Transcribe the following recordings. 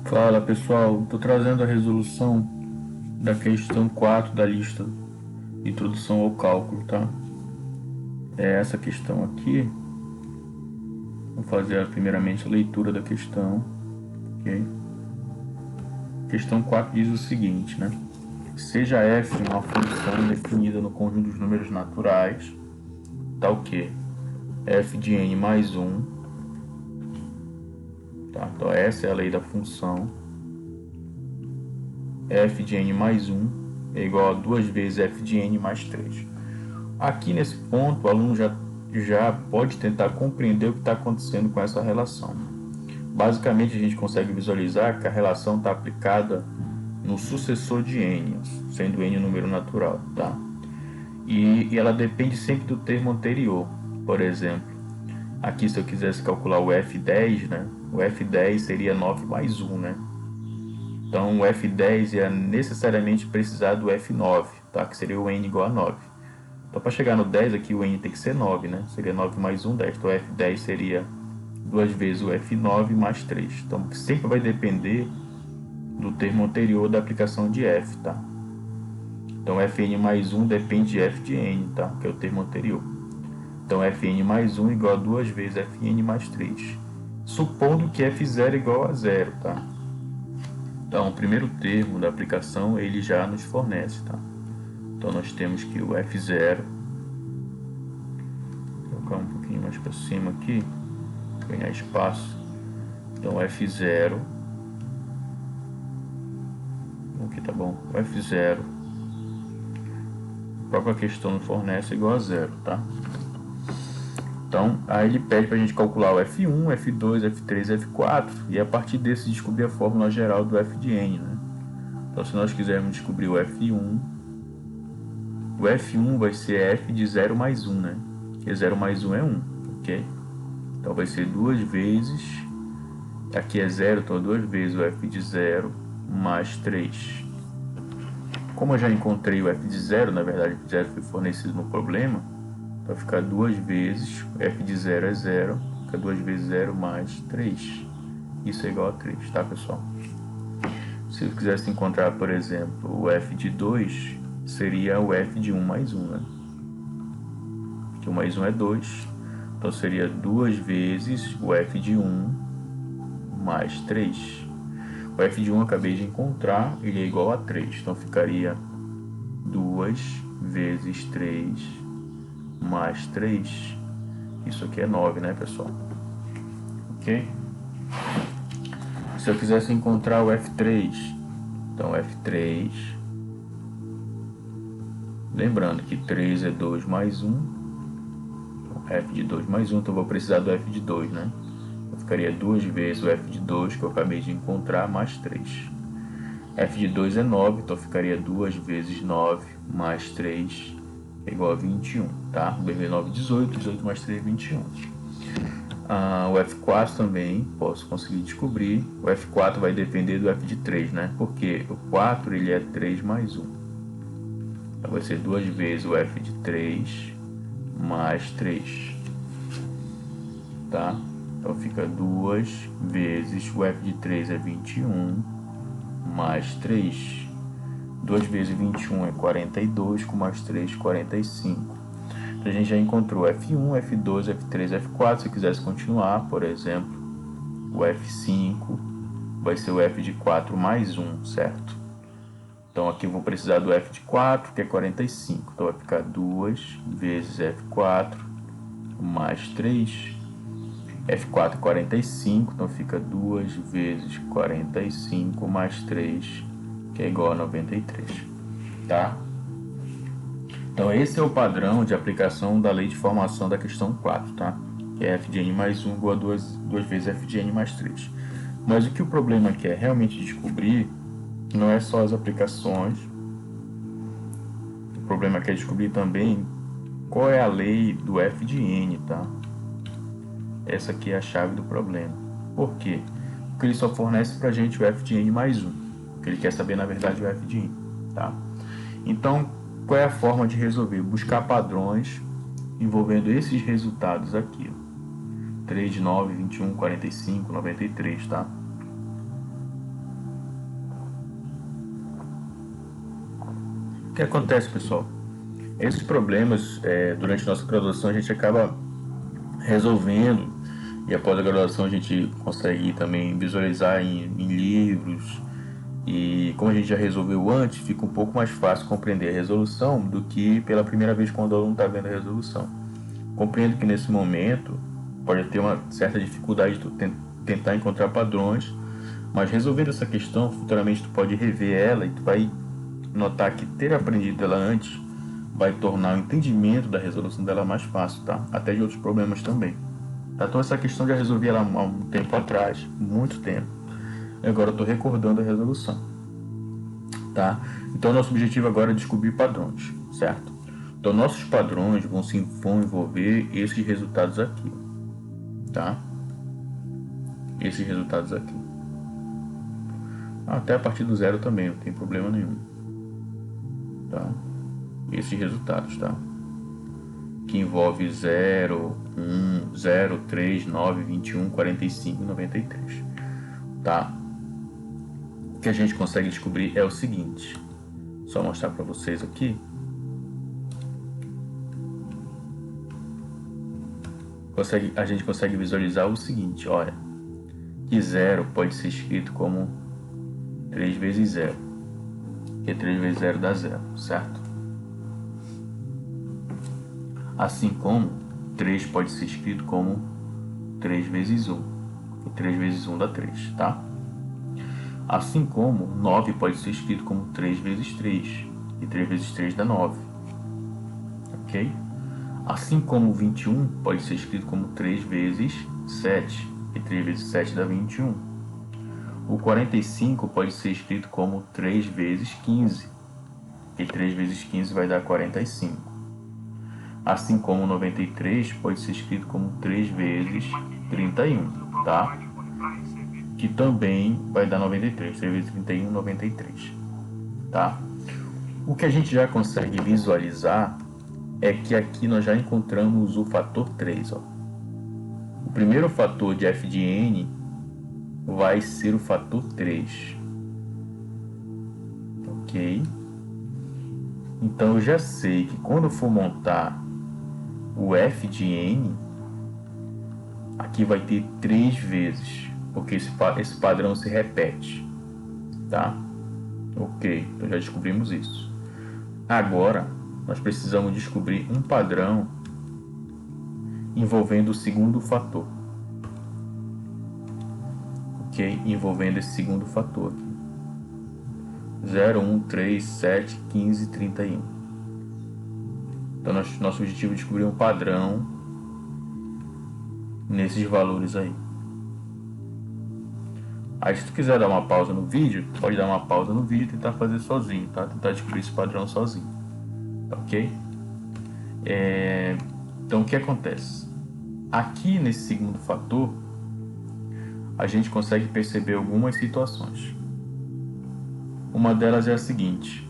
Fala pessoal, estou trazendo a resolução da questão 4 da lista Introdução ao Cálculo, tá? É essa questão aqui. Vou fazer primeiramente a leitura da questão, ok? Questão 4 diz o seguinte, né? Seja f uma função definida no conjunto dos números naturais, tá o quê? F de n mais 1, tá? Então essa é a lei da função. F de n mais 1 é igual a 2 vezes f de n mais 3. Aqui nesse ponto, o aluno já pode tentar compreender o que está acontecendo com essa relação. Basicamente, a gente consegue visualizar que a relação está aplicada no sucessor de n, sendo n um número natural, tá? E ela depende sempre do termo anterior. Por exemplo, aqui se eu quisesse calcular o f10, né? O f10 seria 9 mais 1, né? Então o f10 ia necessariamente precisar do f9, tá? Que seria o n igual a 9. Então para chegar no 10 aqui o n tem que ser 9, né? Seria 9 mais 1, 10. Então o f10 seria 2 vezes o f9 mais 3. Então sempre vai depender do termo anterior da aplicação de f, tá? Então fn mais 1 depende de f de n, tá? Que é o termo anterior. Então fn mais 1 igual a 2 vezes fn mais 3. Supondo que f0 igual a 0, tá? Então o primeiro termo da aplicação ele já nos fornece, tá? Então nós temos que o f0, vou colocar um pouquinho mais para cima aqui, ganhar espaço. Então f0, aqui tá bom, o f0, a própria questão nos fornece igual a 0, tá? Então aí ele pede para a gente calcular o f1, f2, f3, f4 e a partir desse descobrir a fórmula geral do f de n, né? Então se nós quisermos descobrir o f1 vai ser f de 0 mais 1, né? Porque 0 mais 1 é 1, ok? Então vai ser 2 vezes, aqui é 0, então 2 vezes o f de 0 mais 3. Como eu já encontrei o f de 0, na verdade o f de 0 foi fornecido no problema, vai ficar 2 vezes, f de 0 é 0, fica 2 vezes 0 mais 3. Isso é igual a 3, tá pessoal? Se eu quisesse encontrar, por exemplo, o f de 2, seria o f de 1 mais 1, né? Que 1 mais 1 é 2, então seria 2 vezes o f de 1 mais 3. O f de 1 eu acabei de encontrar, ele é igual a 3, então ficaria 2 vezes 3 mais 3. Isso aqui é 9, né, pessoal? Ok? Se eu quisesse encontrar o f3, então f3, lembrando que 3 é 2 mais 1, então f de 2 mais 1, então eu vou precisar do f de 2, né? Então ficaria 2 vezes o f de 2 que eu acabei de encontrar mais 3. f de 2 é 9, então ficaria 2 vezes 9 mais 3 é igual a 21, tá? 2 vezes 9, 18, 18 mais 3, 21. O f4 também posso conseguir descobrir. O f4 vai depender do f de 3, né? Porque o 4 ele é 3 mais 1. Então vai ser 2 vezes o f de 3 mais 3, tá? Então fica 2 vezes o f de 3 é 21 mais 3. 2 vezes 21 é 42, com mais 3, 45. Então a gente já encontrou F1, F2, F3, F4. Se quisesse continuar, por exemplo, o F5 vai ser o F de 4 mais 1, certo? Então aqui eu vou precisar do F de 4, que é 45. Então vai ficar 2 vezes F4 mais 3. F4 é 45, então fica 2 vezes 45 mais 3, que é igual a 93, tá? Então esse é o padrão de aplicação da lei de formação da questão 4, tá? Que é f de n mais 1 igual a 2 vezes f de n mais 3. Mas o que o problema quer realmente descobrir não é só as aplicações, o problema quer descobrir também qual é a lei do f de n, tá? Essa aqui é a chave do problema. Por quê? Porque ele só fornece pra gente o f de n mais 1. O que ele quer saber, na verdade, é o f de n, tá? Então, qual é a forma de resolver? Buscar padrões envolvendo esses resultados aqui. 3, 9, 21, 45, 93, tá? O que acontece, pessoal? Esses problemas, durante nossa graduação, a gente acaba resolvendo, e após a graduação a gente consegue também visualizar em livros, e como a gente já resolveu antes, fica um pouco mais fácil compreender a resolução do que pela primeira vez quando o aluno está vendo a resolução. Compreendo que nesse momento pode ter uma certa dificuldade de tentar encontrar padrões, mas resolvendo essa questão, futuramente tu pode rever ela e tu vai notar que ter aprendido ela antes vai tornar o entendimento da resolução dela mais fácil, tá? Até de outros problemas também. Tá? Então essa questão já resolvi ela há um tempo atrás, muito tempo. E agora eu estou recordando a resolução, tá? Então nosso objetivo agora é descobrir padrões, certo? Então nossos padrões vão envolver esses resultados aqui, tá? Esses resultados aqui. Até a partir do zero também, não tem problema nenhum, tá? Esses resultados, tá? Que envolve 0, 1, 0, 3, 9, 21, 45 e 93, tá? O que a gente consegue descobrir é o seguinte, só mostrar para vocês aqui. A gente consegue visualizar o seguinte, olha, que 0 pode ser escrito como 3 vezes 0, que 3 vezes 0 dá 0, certo? Assim como 3 pode ser escrito como 3 vezes 1, e 3 vezes 1 dá 3, tá? Assim como 9 pode ser escrito como 3 vezes 3, e 3 vezes 3 dá 9, ok? Assim como 21 pode ser escrito como 3 vezes 7, e 3 vezes 7 dá 21. O 45 pode ser escrito como 3 vezes 15, e 3 vezes 15 vai dar 45. Assim como 93 pode ser escrito como 3 vezes 31, tá? Que também vai dar 93, 3 vezes 31, 93, tá? O que a gente já consegue visualizar é que aqui nós já encontramos o fator 3, ó. O primeiro fator de f de n vai ser o fator 3, ok? Então eu já sei que quando eu for montar o f de n, aqui vai ter 3 vezes, porque esse padrão se repete, tá? Ok, então já descobrimos isso. Agora, nós precisamos descobrir um padrão envolvendo o segundo fator, ok? Envolvendo esse segundo fator aqui. 0, 1, 3, 7, 15, 31. Então, nosso objetivo é descobrir um padrão nesses valores aí. Aí, se tu quiser dar uma pausa no vídeo, pode dar uma pausa no vídeo e tentar fazer sozinho, tá? Tentar descobrir esse padrão sozinho, ok? Então, o que acontece? Aqui, nesse segundo fator, a gente consegue perceber algumas situações. Uma delas é a seguinte.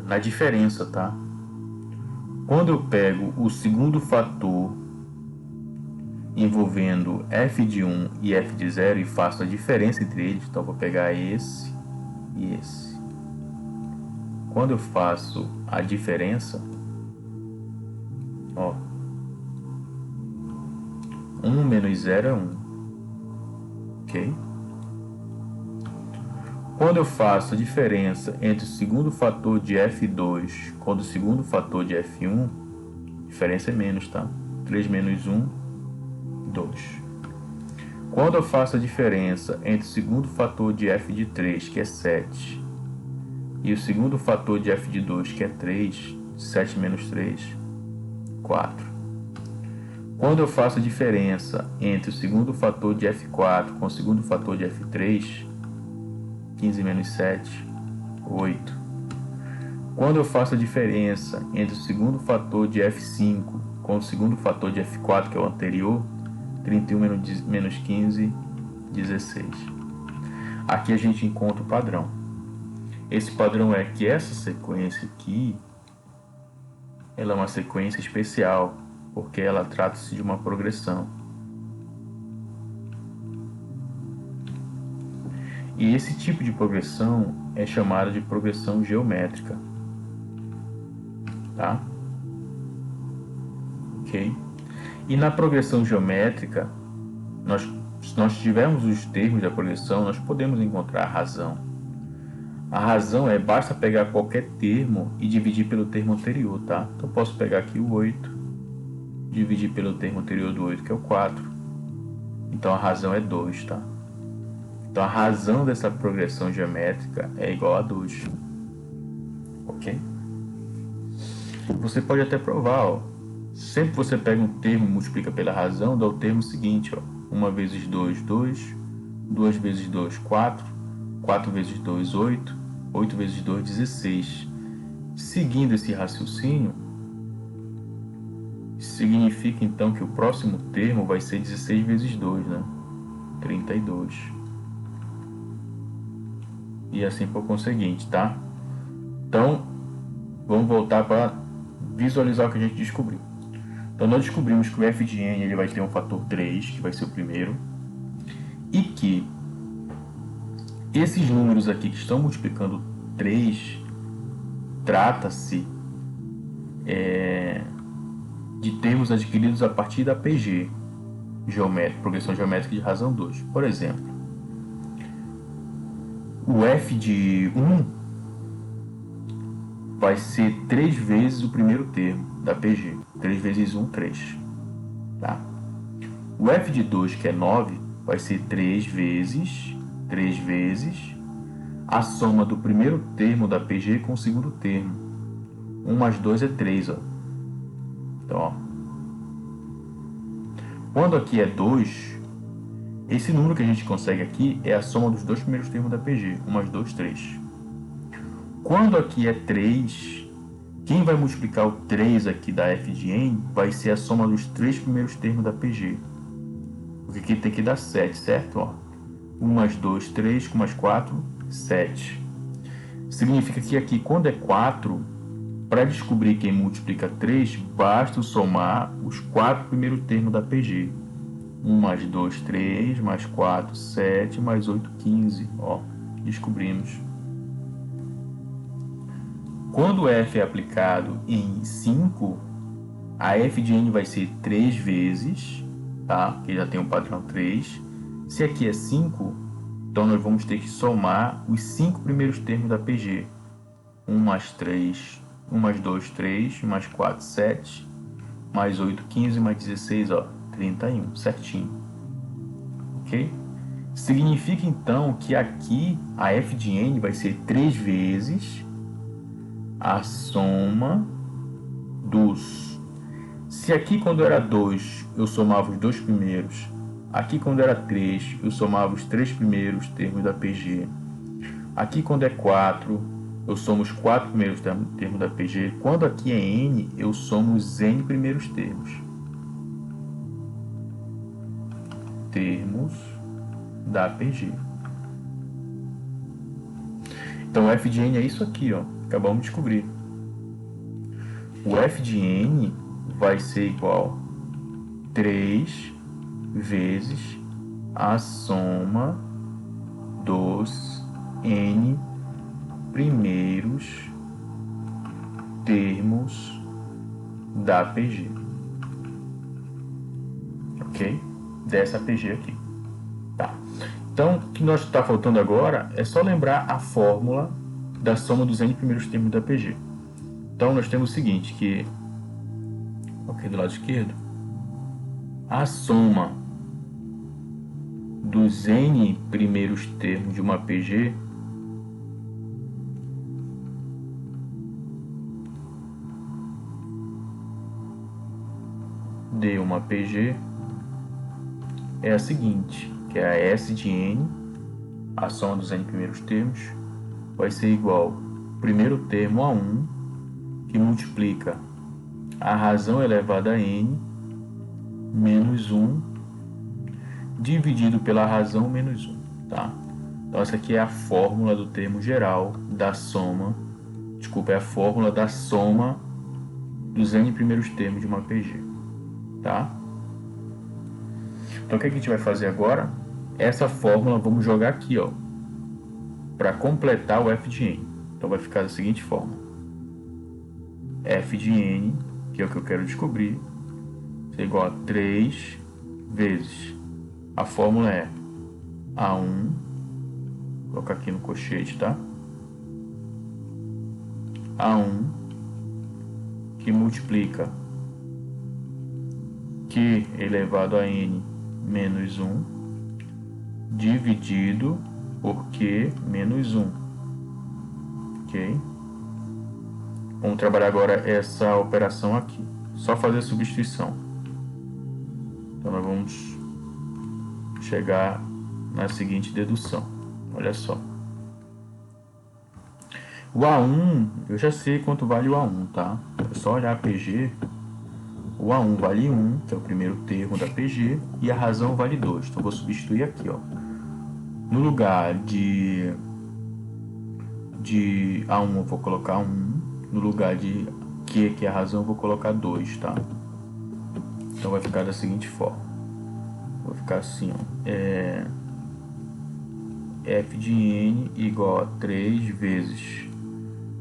Na diferença, tá? Quando eu pego o segundo fator envolvendo f de 1 e f de 0 e faço a diferença entre eles, então eu vou pegar esse e esse. Quando eu faço a diferença, ó, 1 menos 0 é 1, ok? Quando eu faço a diferença entre o segundo fator de f2 com o segundo fator de f1, a diferença é menos, tá? 3 menos 1, 2. Quando eu faço a diferença entre o segundo fator de f de 3, que é 7, e o segundo fator de f de 2, que é 3, 7 menos 3, 4. Quando eu faço a diferença entre o segundo fator de f4 com o segundo fator de f3, 15 menos 7, 8. Quando eu faço a diferença entre o segundo fator de f5 com o segundo fator de f4, que é o anterior, 31 menos 15, 16. Aqui a gente encontra o padrão. Esse padrão é que essa sequência aqui, ela é uma sequência especial, porque ela trata-se de uma progressão. E esse tipo de progressão é chamada de progressão geométrica. Tá? Ok? E na progressão geométrica, se nós tivermos os termos da progressão, nós podemos encontrar a razão. A razão basta pegar qualquer termo e dividir pelo termo anterior, tá? Então, posso pegar aqui o 8, dividir pelo termo anterior do 8, que é o 4. Então, a razão é 2, tá? Então, a razão dessa progressão geométrica é igual a 2. Ok? Você pode até provar, ó. Sempre que você pega um termo e multiplica pela razão, dá o termo seguinte, ó. 1 vezes 2, 2. 2 vezes 2, 4. 4 vezes 2, 8. 8 vezes 2, 16. Seguindo esse raciocínio, significa então que o próximo termo vai ser 16 vezes 2, né? 32. E assim por conseguinte, tá? Então, vamos voltar para visualizar o que a gente descobriu. Então, nós descobrimos que o f de n ele vai ter um fator 3, que vai ser o primeiro, e que esses números aqui que estão multiplicando 3, trata-se de termos adquiridos a partir da PG, progressão geométrica de razão 2. Por exemplo, o f de 1 vai ser 3 vezes o primeiro termo da PG. 3 vezes 1, 3. Tá? O f de 2, que é 9, vai ser 3 vezes a soma do primeiro termo da PG com o segundo termo. 1 mais 2 é 3. Ó. Então, ó. Quando aqui é 2, esse número que a gente consegue aqui é a soma dos dois primeiros termos da PG. 1 mais 2, 3. Quando aqui é 3, quem vai multiplicar o 3 aqui da f de n vai ser a soma dos 3 primeiros termos da PG. Porque aqui tem que dar 7, certo? Ó. 1 mais 2, 3, com mais 4, 7. Significa que aqui, quando é 4, para descobrir quem multiplica 3, basta somar os 4 primeiros termos da PG. 1 mais 2, 3, mais 4, 7, mais 8, 15. Ó, descobrimos. Quando f é aplicado em 5, a f de n vai ser 3 vezes, tá? Porque já tem o padrão 3. Se aqui é 5, então nós vamos ter que somar os 5 primeiros termos da PG. 1 mais 3, 1 mais 2, 3, mais 4, 7, mais 8, 15, mais 16, ó, 31, certinho. Ok? Significa então que aqui a f de n vai ser 3 vezes a soma dos... Se aqui quando era 2 eu somava os dois primeiros, aqui quando era 3 eu somava os 3 primeiros termos da PG, aqui quando é 4 eu somo os 4 primeiros termos da PG, quando aqui é n eu somo os n primeiros termos da PG. Então o f de n é isso aqui, ó. Acabamos de descobrir. O f de n vai ser igual a 3 vezes a soma dos n primeiros termos da PG. Ok? Dessa PG aqui. Tá. Então, o que nós está faltando agora é só lembrar a fórmula da soma dos n primeiros termos da PG. Então, nós temos o seguinte, que... Ok, do lado esquerdo. A soma dos n primeiros termos de uma PG de uma PG é a seguinte, que é a S de n, a soma dos n primeiros termos, vai ser igual ao primeiro termo a 1, que multiplica a razão elevada a n menos 1, dividido pela razão menos 1, tá? Então essa aqui é a fórmula do termo geral da soma, desculpa, é a fórmula da soma dos n primeiros termos de uma PG, tá? Então o que a gente vai fazer agora? Essa fórmula vamos jogar aqui, ó, para completar o f de n. Então vai ficar da seguinte forma: f de n, que é o que eu quero descobrir, é igual a 3 vezes, a fórmula é A1, vou colocar aqui no colchete, tá? A1 que multiplica Q elevado a n menos 1 dividido por Q menos 1, ok? Vamos trabalhar agora essa operação aqui, só fazer substituição. Então nós vamos chegar na seguinte dedução, olha só. O A1, eu já sei quanto vale o A1, tá? É só olhar a PG. O A1 vale 1, que é o primeiro termo da PG, e a razão vale 2. Então, vou substituir aqui, ó. No lugar de A1, eu vou colocar 1. No lugar de Q, que é a razão, eu vou colocar 2, tá? Então, vai ficar da seguinte forma. Vai ficar assim, ó. F de n igual a 3 vezes...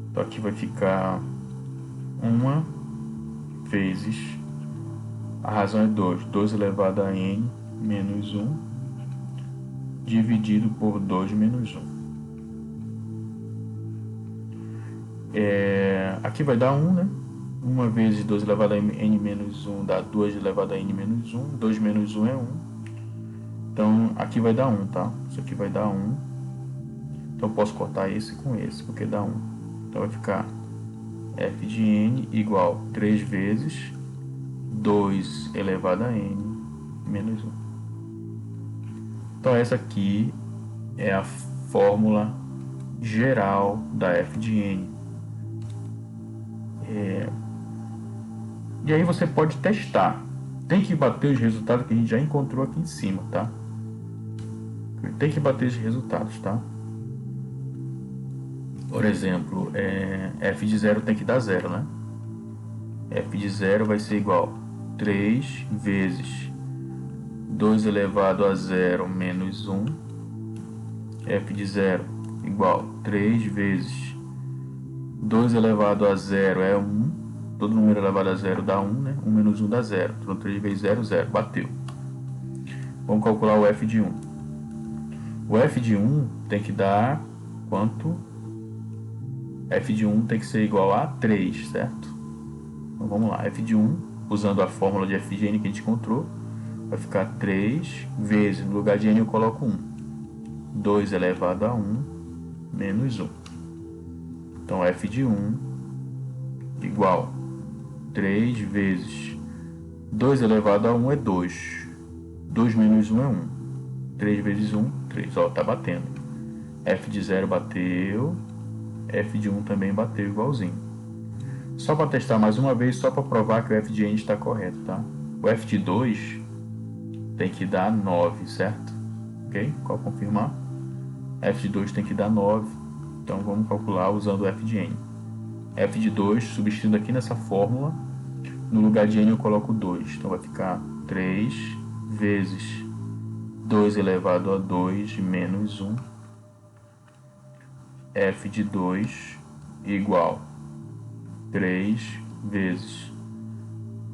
Então, aqui vai ficar 1 vezes... A razão é 2. 2 elevado a n menos 1 dividido por 2 menos 1. Aqui vai dar 1, né? 1 vezes 2 elevado a n menos 1 dá 2 elevado a n menos 1. 2 menos 1 é 1. Então, aqui vai dar 1, tá? Isso aqui vai dar 1. Então, eu posso cortar esse com esse, porque dá 1. Então, vai ficar f de n igual a 3 vezes 2 elevado a n menos 1. Então, essa aqui é a fórmula geral da f de n. E aí você pode testar. Tem que bater os resultados que a gente já encontrou aqui em cima, tá? Tem que bater os resultados, tá? Por exemplo, f de 0 tem que dar 0, né? F de 0 vai ser igual a 3 vezes 2 elevado a 0 menos 1. F de 0 igual a 3 vezes 2 elevado a 0 é 1. Todo número elevado a 0 dá 1, né? 1 menos 1 dá 0. Então 3 vezes 0, 0. Bateu. Vamos calcular o f de 1. O f de 1 tem que dar quanto? F de 1 tem que ser igual a 3, certo? Então vamos lá. F de 1, usando a fórmula de f de n que a gente encontrou, vai ficar 3 vezes, no lugar de n eu coloco 1. 2 elevado a 1 menos 1. Então f de 1 igual 3 vezes 2 elevado a 1 é 2. 2 menos 1 é 1. 3 vezes 1, 3. Ó, tá batendo. F de 0 bateu. F de 1 também bateu igualzinho. Só para testar mais uma vez, só para provar que o f de n está correto, tá? O f de 2 tem que dar 9, certo? Ok? Qual confirmar? F de 2 tem que dar 9. Então vamos calcular usando o f de n. F de 2, substituindo aqui nessa fórmula, no lugar de n eu coloco 2. Então vai ficar 3 vezes 2 elevado a 2 menos 1. F de 2 igual 3 vezes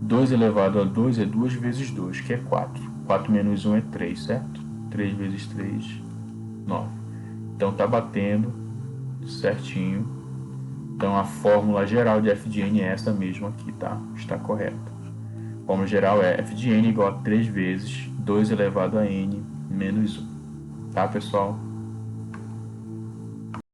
2 elevado a 2 é 2 vezes 2, que é 4. 4 menos 1 é 3, certo? 3 vezes 3, 9. Então tá batendo certinho. Então a fórmula geral de f de n é essa mesma aqui, tá? Está correta. A fórmula geral é f de n igual a 3 vezes 2 elevado a n menos 1. Tá, pessoal?